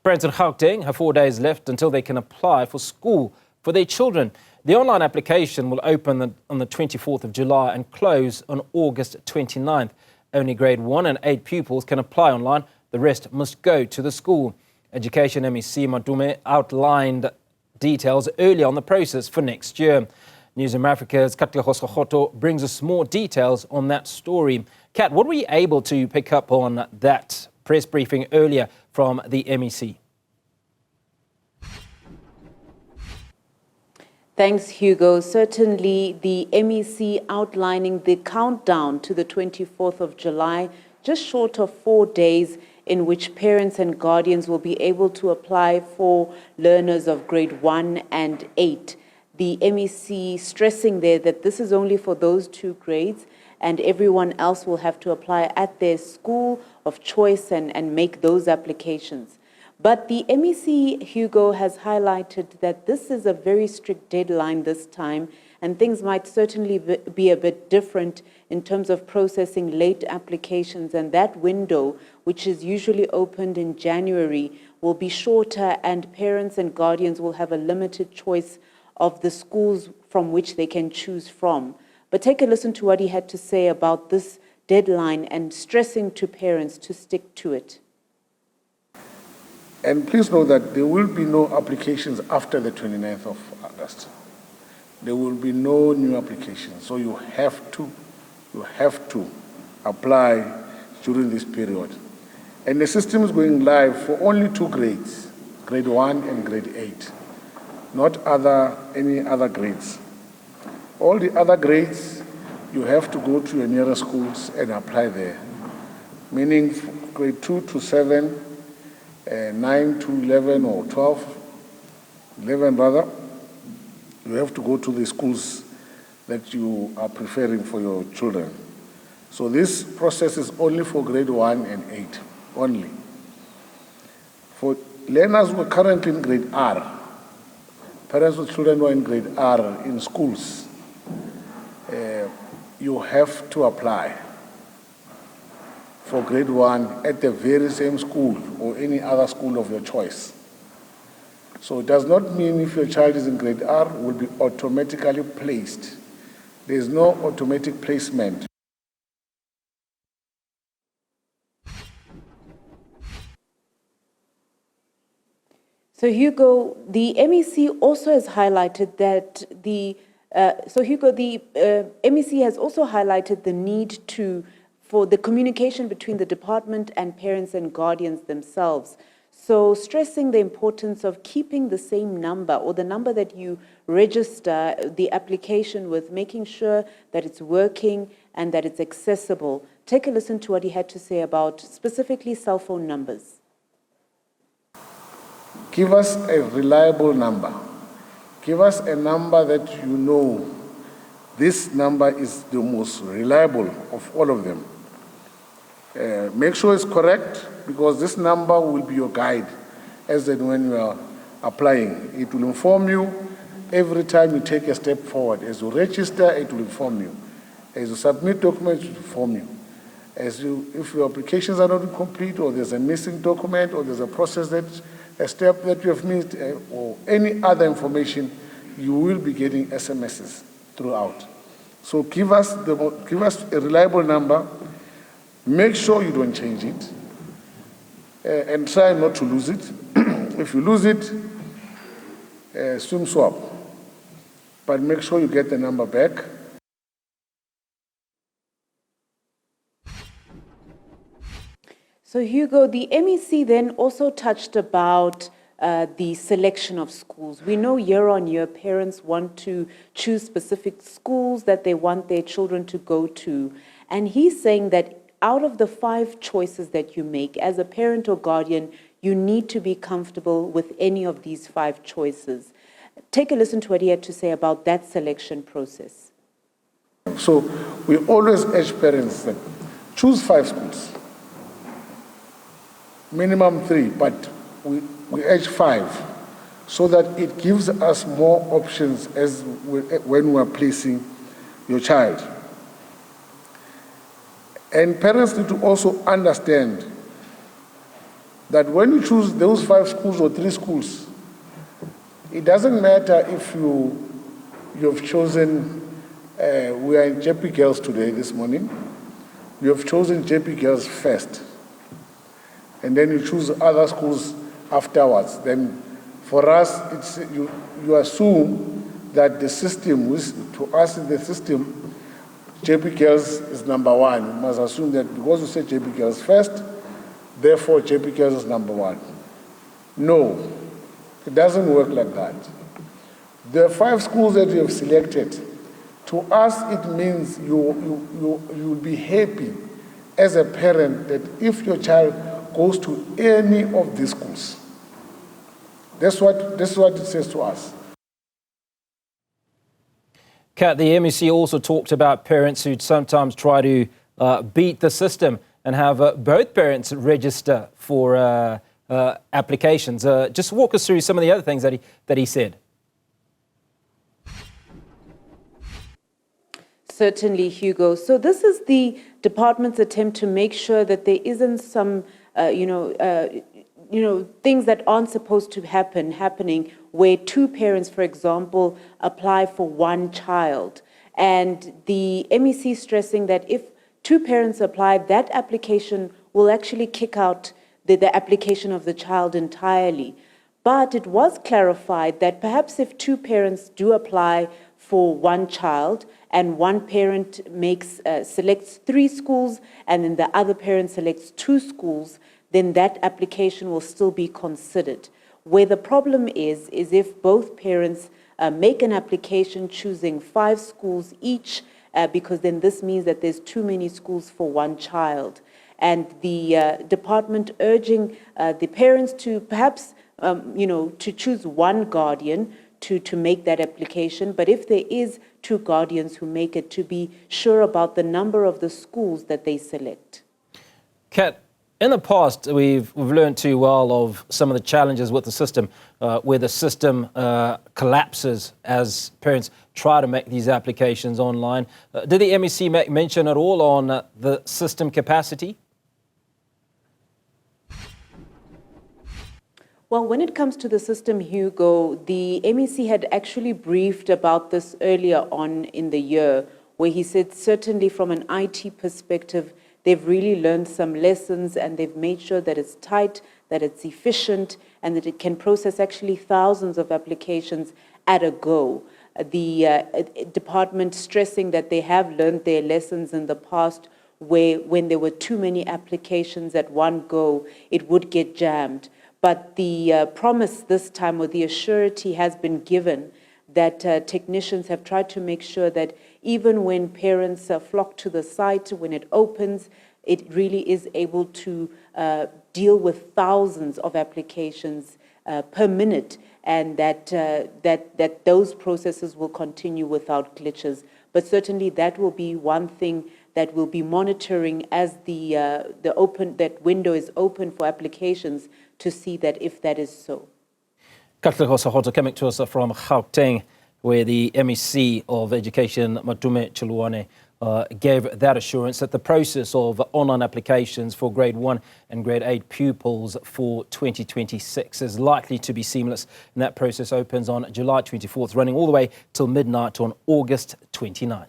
Parents in Gauteng have 4 days left until they can apply for school for their children. The online application will open on the 24th of July and close on August 29th. Only grade 1 and 8 pupils can apply online. The rest must go to the school. Education MEC Matome outlined details earlier on the process for next year. Newzroom Afrika's Katleho Sekhotho brings us more details on that story. Kat, what were you able to pick up on that press briefing earlier from the MEC? Thanks, Hugo. Certainly, the MEC outlining the countdown to the 24th of July, just short of 4 days, in which parents and guardians will be able to apply for learners of grade 1 and 8. The MEC stressing there that this is only for those 2 grades, and everyone else will have to apply at their school of choice and make those applications. But the MEC, Hugo, has highlighted that this is a very strict deadline this time, and things might certainly be a bit different in terms of processing late applications, and that window, which is usually opened in January, will be shorter, and parents and guardians will have a limited choice of the schools from which they can choose from. But take a listen to what he had to say about this deadline and stressing to parents to stick to it. And please know that there will be no applications after the 29th of August. There will be no new applications. So you have to apply during this period. And the system is going live for only 2 grades, grade 1 and grade 8, not any other grades. All the other grades, you have to go to your nearest schools and apply there, meaning grade 2 to 7, 9 to 11 or 11 rather, you have to go to the schools that you are preferring for your children. So this process is only for grade 1 and 8, only. For learners who are currently in grade R, parents with children who are in grade R in schools, you have to apply for grade 1 at the very same school or any other school of your choice. So it does not mean if your child is in grade R will be automatically placed. There is no automatic placement. So Hugo, the MEC also has highlighted that the MEC has also highlighted the need for the communication between the department and parents and guardians themselves. So stressing the importance of keeping the same number or the number that you register the application with, making sure that it's working and that it's accessible. Take a listen to what he had to say about specifically cell phone numbers. Give us a reliable number. Give us a number that you know this number is the most reliable of all of them. Make sure it's correct, because this number will be your guide as and when you are applying. It will inform you every time you take a step forward. As you register, it will inform you. As you submit documents, it will inform you. If your applications are not complete, or there's a missing document, or there's a step that you have missed, or any other information, you will be getting SMSs throughout. So give us a reliable number. Make sure you don't change it, and try not to lose it. If you lose it, swim swap. But make sure you get the number back. So Hugo, the MEC then also touched about the selection of schools. We know year on year parents want to choose specific schools that they want their children to go to. And he's saying that out of the 5 choices that you make, as a parent or guardian, you need to be comfortable with any of these 5 choices. Take a listen to what he had to say about that selection process. So we always urge parents that choose 5 schools. Minimum 3, but we urge 5, so that it gives us more options when we are placing your child. And parents need to also understand that when you choose those 5 schools or 3 schools, it doesn't matter if you've chosen, we are in JP Girls today, this morning, you have chosen JP Girls first, and then you choose other schools afterwards. Then for us, it's, you assume that the system, to us in the system, JP Girls is number 1. You must assume that because you said JP Girls first, therefore JP Girls is number 1. No, it doesn't work like that. The 5 schools that you have selected, to us it means you'll be happy as a parent that if your child goes to any of these schools. That's what it says to us. Kat, the MEC also talked about parents who sometimes try to beat the system and have both parents register for applications. Just walk us through some of the other things that he said. Certainly, Hugo. So this is the department's attempt to make sure that there isn't some, things that aren't supposed to happening where 2 parents, for example, apply for 1 child. And the MEC stressing that if 2 parents apply, that application will actually kick out the application of the child entirely. But it was clarified that perhaps if 2 parents do apply for 1 child and 1 parent selects 3 schools and then the other parent selects 2 schools, then that application will still be considered. Where the problem is if both parents make an application choosing 5 schools each, because then this means that there's too many schools for 1 child. And the department urging the parents to perhaps, to choose 1 guardian to make that application. But if there is 2 guardians who make it, to be sure about the number of the schools that they select. Kat, in the past, we've learned too well of some of the challenges with the system, where the system collapses as parents try to make these applications online. Did the MEC make mention at all on the system capacity? Well, when it comes to the system, Hugo, the MEC had actually briefed about this earlier on in the year, where he said certainly from an IT perspective, they've really learned some lessons and they've made sure that it's tight, that it's efficient, and that it can process actually thousands of applications at a go. The department stressing that they have learned their lessons in the past, where when there were too many applications at one go, it would get jammed. But the promise this time, or the assurity, has been given that technicians have tried to make sure that even when parents flock to the site, when it opens, it really is able to deal with thousands of applications per minute, and that those processes will continue without glitches. But certainly that will be one thing that we'll be monitoring as that window is open for applications, to see that if that is so. Katleho Sekhotho coming to us from Gauteng, where the MEC of Education, Matome Chiloane, gave that assurance that the process of online applications for grade 1 and grade 8 pupils for 2026 is likely to be seamless. And that process opens on July 24th, running all the way till midnight on August 29th.